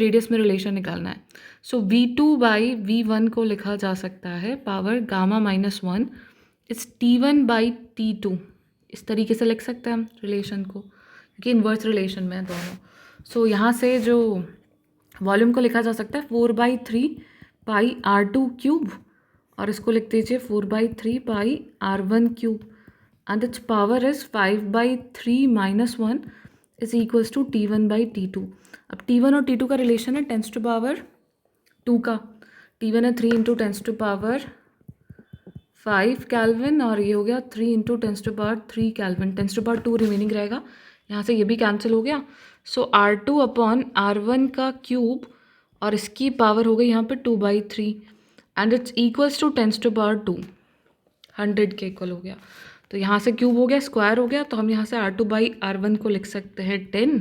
Radius में relation निकालना है। सो V2/V1 को लिखा जा सकता है पावर गामा-1 इस T1/T2, इस तरीके से लिख सकते हैं हम रिलेशन को, क्योंकि इन्वर्स रिलेशन में है दोनों। सो यहाँ से जो वॉल्यूम को लिखा जा सकता है 4/3 पाई R2 क्यूब, और इसको लिख दीजिए 4/3 pi R1 cube, and its power is 5/3 - 1 is equals to T1/T2। अब T1 और T2 का रिलेशन है 10⁻2 का। T1 है 3 × 10⁵ केल्विन, और ये हो गया 3 × 10⁻3 केल्विन। 10⁻2 रिमेनिंग रहेगा, यहाँ से ये भी कैंसिल हो गया। सो R2/R1 का क्यूब, और इसकी पावर हो गई यहाँ पे 2/3, एंड इट्स इक्वल्स टू 10⁻2, 100 के इक्वल हो गया। तो यहाँ से क्यूब हो गया, स्क्वायर हो गया, तो हम यहाँ से R2/R1 को लिख सकते हैं 10।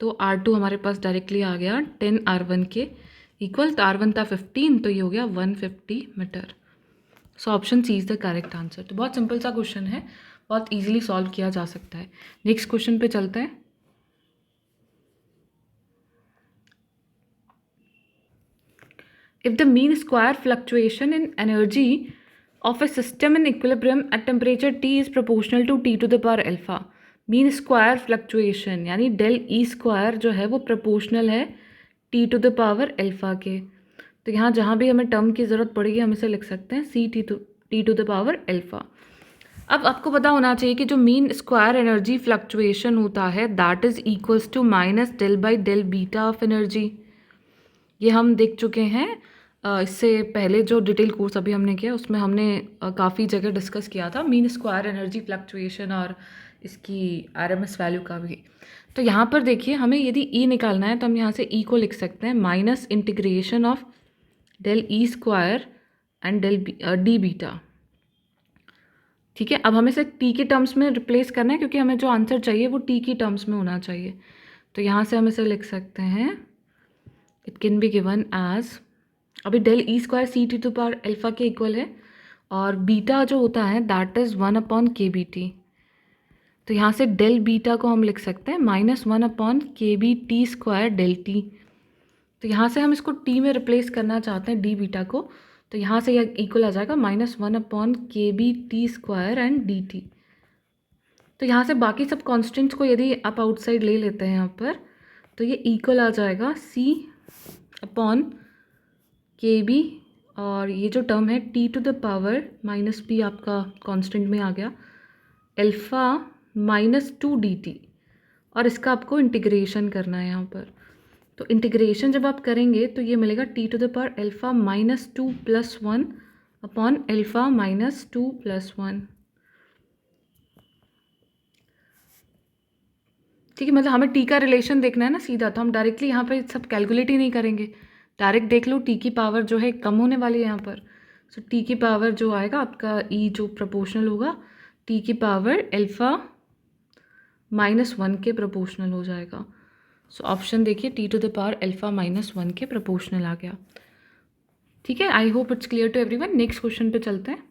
तो R2 हमारे पास डायरेक्टली आ गया 10 R1 के इक्वल। तो R1 था 15, तो ये हो गया 150 metre. So option C is the correct answer. तो बहुत सिंपल सा क्वेश्चन है, बहुत ईजिली सॉल्व किया जा सकता है। नेक्स्ट क्वेश्चन पे चलते हैं। If the mean square fluctuation in energy of a system in equilibrium at temperature T is proportional to T to the power alpha, mean square fluctuation यानी डेल ई स्क्वायर जो है वो proportional है T to the power alpha के। तो यहाँ जहाँ भी हमें टर्म की ज़रूरत पड़ेगी हम इसे लिख सकते हैं T to the power alpha. अब आपको पता होना चाहिए कि जो मीन स्क्वायर एनर्जी फ्लक्चुएशन होता है that is equals to minus del by del beta of energy. ये हम देख चुके हैं इससे पहले जो डिटेल कोर्स अभी हमने किया उसमें हमने काफ़ी जगह डिस्कस किया था मीन स्क्वायर एनर्जी फ्लक्चुएशन और इसकी आरएमएस वैल्यू का भी। तो यहाँ पर देखिए हमें यदि ई निकालना है तो हम यहाँ ई को लिख सकते हैं minus integration of del E square and del D beta. ठीक है, अब हमें इसे टी के टर्म्स में रिप्लेस करना है क्योंकि हमें जो आंसर चाहिए वो टी की टर्म्स में होना चाहिए। तो यहाँ से हम इसे लिख सकते हैं, it can be given as, अभी del E square C T to power alpha के इक्वल है और बीटा जो होता है दैट इज़ 1/kBt। तो यहाँ से डेल बीटा को हम लिख सकते हैं -1/kBt² डेल टी। तो यहाँ से हम इसको टी में रिप्लेस करना चाहते हैं डी बीटा को, तो यहाँ से यह इक्वल आ जाएगा -1/kBt² एंड डी टी। तो यहाँ से बाकी सब कॉन्स्टेंट्स को यदि आप आउटसाइड ले लेते हैं यहाँ पर तो ये इक्वल आ जाएगा C/kB, और ये जो टर्म है T to the power -p आपका कांस्टेंट में आ गया अल्फ़ा -2dt, और इसका आपको इंटीग्रेशन करना है यहाँ पर। तो इंटीग्रेशन जब आप करेंगे तो ये मिलेगा T to the power alpha -2 + 1/अल्फ़ा -2 + 1। ठीक है, मतलब हमें टी का रिलेशन देखना है ना सीधा, तो हम डायरेक्टली यहाँ पे सब कैलकुलेट ही नहीं करेंगे, डायरेक्ट देख लो टी की पावर जो है कम होने वाली है यहाँ पर। सो टी की पावर जो आएगा आपका ई जो प्रोपोर्शनल होगा टी की पावर अल्फ़ा -1 के प्रोपोर्शनल हो जाएगा। सो ऑप्शन देखिए T to the power alpha -1 के प्रोपोर्शनल आ गया। ठीक है, I hope it's clear to everyone. Next question पे चलते हैं।